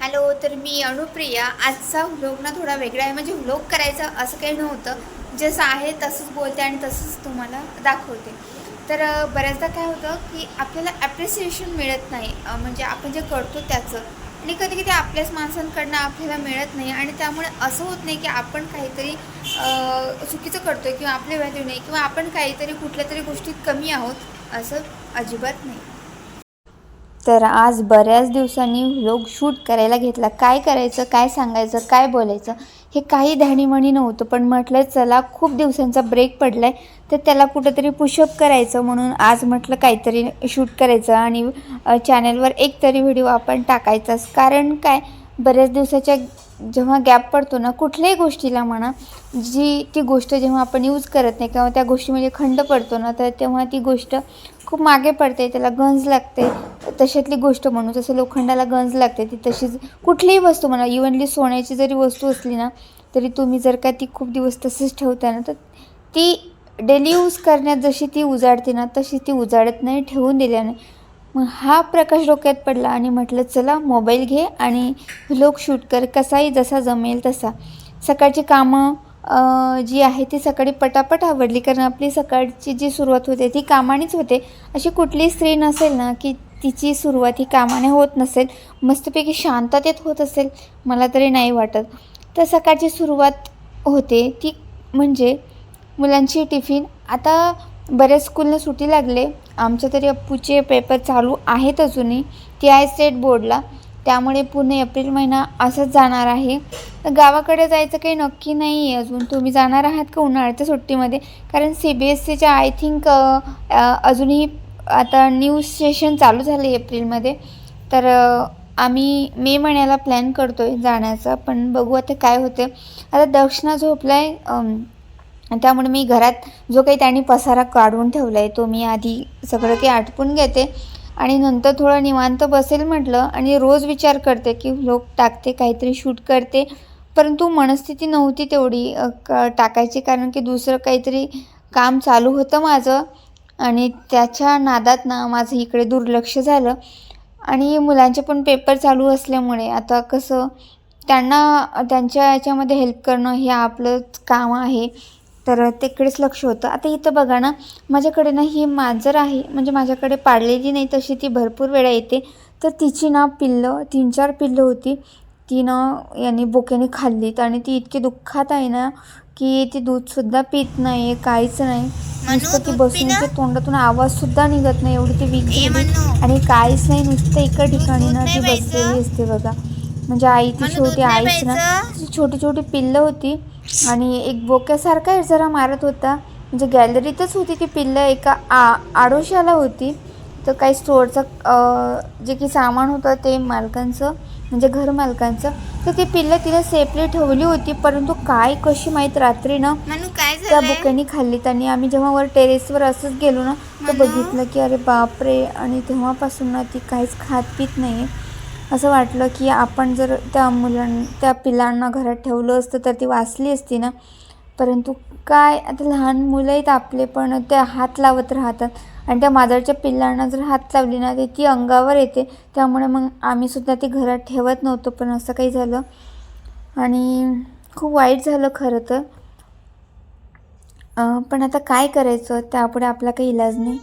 Hello, तर मी अनुप्रिया. आजचा vlog ना थोडा वेगळा आहे. म्हणजे व्लॉग करायचं असं काही नव्हतं, जसं आहे तसंच बोलते आणि तसंच तुम्हाला दाखवते. तर बऱ्याचदा काय होतं की आपल्याला ॲप्रिसिएशन मिळत नाही, म्हणजे आपण जे करतो त्याचं. आणि कधी कधी आपल्याच माणसांकडनं आपल्याला मिळत नाही आणि त्यामुळे असं होत नाही की आपण काहीतरी चुकीचं करतो आहे किंवा आपली व्हॅल्यू नाही किंवा आपण काहीतरी कुठल्या तरी गोष्टीत कमी आहोत, असं अजिबात नाही. तर आज बऱ्याच दिवसांनी व्लॉग शूट करायला घेतला. काय करायचं, काय सांगायचं, काय बोलायचं हे काही ध्यानीमनी नव्हतं. पण म्हटलं चला खूप दिवसांचा ब्रेक पडला आहे, तर त्याला कुठंतरी पुशअप करायचं म्हणून आज म्हटलं काहीतरी शूट करायचं आणि चॅनलवर एक तरी व्हिडिओ आपण टाकायचाच. कारण काय, बऱ्याच दिवसाच्या जेव्हा गॅप पडतो ना कुठल्याही गोष्टीला म्हणा, ती गोष्ट जेव्हा आपण यूज करत नाही किंवा त्या गोष्टीमध्ये खंड पडतो ना, तर तेव्हा ती गोष्ट खूप मागे पडते, त्याला गंज लागते. तशातली गोष्ट म्हणू, जसं लोखंडाला गंज लागते ती तशीच कुठलीही वस्तू म्हणा, इव्हनली सोन्याची जरी वस्तू असली ना, तरी तुम्ही जर का ती खूप दिवस तसंच ठेवता ना, तर ती डेली यूज करण्यात जशी ती उजाडते ना, तशी ती उजाडत नाही, ठेवून दिल्याने. मग हा प्रकाश डोक्यात पडला आणि म्हटलं चला मोबाईल घे आणि व्लॉग शूट कर, कसाही जसा जमेल तसा. सकाळची कामं जी आहे ती सकाळी पटापट आवडली, कारण आपली सकाळची जी सुरुवात होते ती कामानेच होते. अशी कुठली स्त्री नसेल ना की तिची सुरुवात ही कामाने होत नसेल, मस्तपैकी शांततेत होत असेल, मला तरी नाही वाटत. तर सकाळची सुरुवात होते ती म्हणजे मुलांची टिफिन. आता बऱ्याच स्कूलनं सुटी लागले, आमच्या तरी अप्पूचे पेपर चालू आहेत अजूनही. ती आहे स्टेट बोर्डला, त्यामुळे पूर्ण एप्रिल महिना असंच जाणार आहे. तर गावाकडे जायचं काही नक्की नाही आहे अजून. तुम्ही जाणार आहात का उन्हाळ्याच्या सुट्टीमध्ये? कारण CBSEच्या आय थिंक अजूनही आता न्यू सेशन चालू झालं आहे एप्रिलमध्ये. तर आम्ही मे महिन्याला प्लॅन करतो आहे जाण्याचा, पण बघू आता काय होते. आता दक्षिणा झोपला आहे, त्यामुळे मी घरात जो काही त्यांनी पसारा काढून ठेवला आहे तो मी आधी सगळं काही आटपून घेते आणि नंतर थोडं निवांत बसेल म्हटलं. आणि रोज विचार करते की व्लॉग टाकते, काहीतरी शूट करते, परंतु मनस्थिती नव्हती तेवढी टाकायची, कारण की दुसरं काहीतरी काम चालू होतं माझं आणि त्याच्या नादात ना माझं इकडे दुर्लक्ष झालं. आणि मुलांचे पण पेपर चालू असल्यामुळे आता कसं त्यांना त्यांच्या याच्यामध्ये हेल्प करणं हे आपलंच काम आहे, तर तिकडेच लक्ष होतं. आता इथं बघा ना, माझ्याकडे ना ही मांजर आहे, म्हणजे माझ्याकडे पाळलेली नाही तशी, ती भरपूर वेळा येते. तर तिची ना पिल्लं 3-4 पिल्लं होती, ती ना यांनी बोक्याने खाल्लीत आणि ती इतकी दुःखात आहे ना की ती दूधसुद्धा पित नाही आहे, काहीच नाही. नुसतं ती बसून तिच्या तोंडातून आवाजसुद्धा निघत नाही, एवढी ती वीक झाली आणि काहीच नाही, नुसतं एका ठिकाणी ना ती बसलेली असते बघा. म्हणजे आई ती शेवटी आईच ना, ती छोटी छोटी पिल्लं होती आणि एक बोक्यासारखा जरा मारत होता. म्हणजे गॅलरीतच होती ती पिल्लं, एका आडोशाला होती. तर काही स्टोअरचं जे की सामान होतं ते मालकांचं, म्हणजे घर मालकांचं, तर ती पिल्लं तिला सेफली ठेवली होती. परंतु काय कशी माहीत रात्री ना त्या बोक्यांनी खाल्ली. आणि आम्ही जेव्हा वर टेरेसवर असंच गेलो ना, तर बघितलं की अरे बापरे. आणि तेव्हापासून ना ती काहीच खात पित नाही. असं वाटलं की आपण जर त्या पिलांना घरात ठेवलं असतं तर ती वाचली असती ना. परंतु काय, आता लहान मुलं आहेत आपले, पण ते हात लावत राहतात आणि त्या मांजरच्या पिल्लांना जर हात लावली ना ते ती अंगावर येते. त्यामुळे मग आम्हीसुद्धा ती घरात ठेवत नव्हतो, पण असं काही झालं आणि खूप वाईट झालं खरं तर. पण आता काय करायचं, त्यापुढे आपला काही इलाज नाही.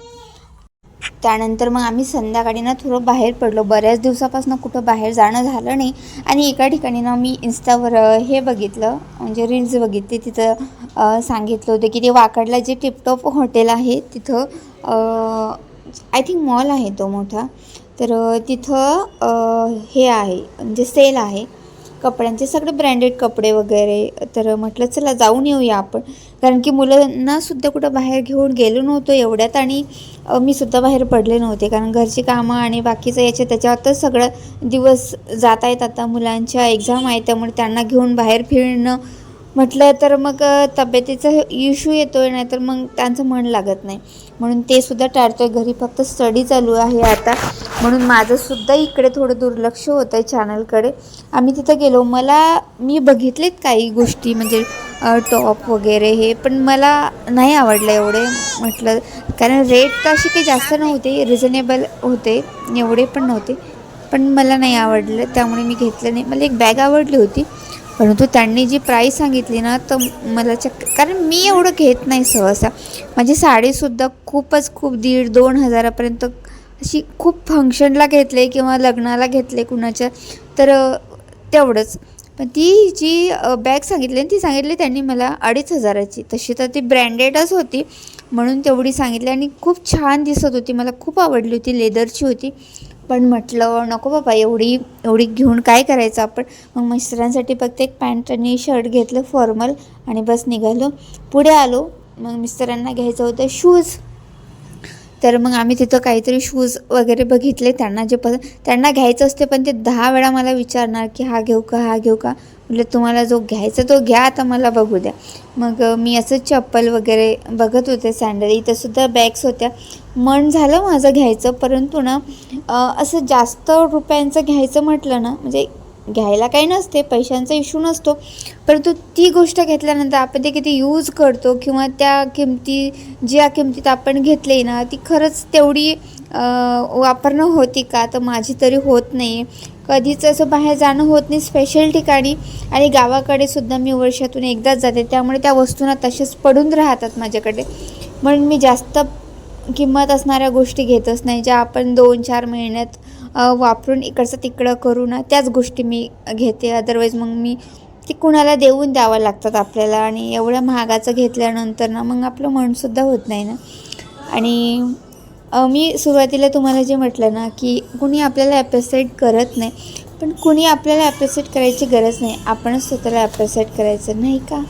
त्यानंतर मग आम्ही संध्याकाळी ना थोडं बाहेर पडलो. बऱ्याच दिवसापासून कुठं बाहेर जाणं झालं नाही आणि एका ठिकाणी ना मी इन्स्टावर हे बघितलं, म्हणजे रील्स बघितली. तिथं सांगितलं होतं की ते वाकडला जे टिपटॉप हॉटेल आहे तिथं आय थिंक मॉल आहे तो मोठा. तर तिथं हे आहे, म्हणजे सेल आहे कपड्यांचे, सगळे ब्रँडेड कपडे वगैरे. तर म्हटलं चला जाऊन येऊया आपण, कारण की मुलांनासुद्धा कुठं बाहेर घेऊन गेलो नव्हतो एवढ्यात आणि मी सुद्धा बाहेर पडले नव्हते, कारण घरची कामं आणि बाकीचं त्याच्यातच सगळं दिवस जात आहेत. आता मुलांच्या एक्झाम आहे, त्यामुळे त्यांना घेऊन बाहेर फिरणं म्हटलं तर मग तब्येतीचा इश्यू येतो आहे, नाहीतर मग त्यांचं मन लागत नाही, म्हणून ते सुद्धा टाळतो आहे. घरी फक्त स्टडी चालू आहे आता, म्हणून माझंसुद्धा इकडे थोडं दुर्लक्ष होतं आहे चॅनलकडे. आम्ही तिथं गेलो, मी बघितलेत काही गोष्टी, म्हणजे टॉप वगैरे हे, पण मला नाही आवडलं एवढे. म्हटलं कारण रेट तर अशी काही जास्त नव्हते, रिझनेबल होते, एवढे पण नव्हते. पण मला नाही आवडलं, त्यामुळे मी घेतलं नाही. मला एक बॅग आवडली होती, परंतु त्यांनी जी प्राईस सांगितली ना तर मला कारण मी एवढं घेत नाही सहसा. माझी साडीसुद्धा खूप 1,500-2,000पर्यंत अशी खूप फंक्शनला घेतले किंवा लग्नाला घेतले कुणाच्या, तर तेवढंच. पण ती जी बॅग सांगितली ती सांगितली त्यांनी मला 2,500ची. तशी तर ती ब्रँडेडच होती म्हणून तेवढी सांगितली आणि खूप छान दिसत होती. मला खूप आवडली होती, लेदरची होती. पण म्हटलं नको बाबा, एवढी घेऊन काय करायचं आपण. मग मिस्टरांसाठी फक्त एक पॅन्ट आणि शर्ट घेतलं फॉर्मल आणि बस निघालो. पुढे आलो, मग मिस्टरांना घ्यायचं होतं शूज. तर मग आम्ही तिथं काहीतरी शूज वगैरे बघितले. त्यांना घ्यायचं असते, पण ते 10 वेळा मला विचारणार की हा घेऊ का, हा घेऊ का. म्हटलं तुम्हाला जो घ्यायचा तो घ्या, आता मला बघू द्या. मग मी असं चप्पल वगैरे बघत होते, सँडल. इथंसुद्धा बॅग्स होत्या. मन झालं माझं घ्यायचं, परंतु ना असं जास्त रुपयांचं घ्यायचं म्हटलं ना, म्हणजे घ्यायला काही नसते, पैशांचा इश्यू नसतो, परंतु ती गोष्ट घेतल्यानंतर आपण ते किती यूज करतो किंवा त्या ज्या किमतीत आपण घेतली ना ती खरंच तेवढी वापरणं होती का, तर माझी तरी होत नाही. कधीच असं बाहेर जाणं होत नाही स्पेशल ठिकाणी, आणि गावाकडे सुद्धा मी वर्षातून एकदाच जाते, त्यामुळे त्या वस्तूंना तसेच पडून राहतात माझ्याकडे. म्हणून मी जास्त किंमत असणाऱ्या गोष्टी घेतच नाही. ज्या आपण 2-4 महिन्यात वापरून इकडचं तिकडं करू ना, त्याच गोष्टी मी घेते. अदरवाईज मग मी ती कुणाला देऊन द्यावं लागतात आपल्याला, आणि एवढ्या महागाचं घेतल्यानंतर ना मग आपलं मनसुद्धा होत नाही ना. आणि मी सुरुवातीला तुम्हाला जे म्हटलं ना की कुणी आपल्याला ॲप्रिशिएट करत नाही, पण कुणी आपल्याला ॲप्रिशिएट करायची गरज नाही, आपणच स्वतःला ॲप्रिशिएट करायचं, नाही का.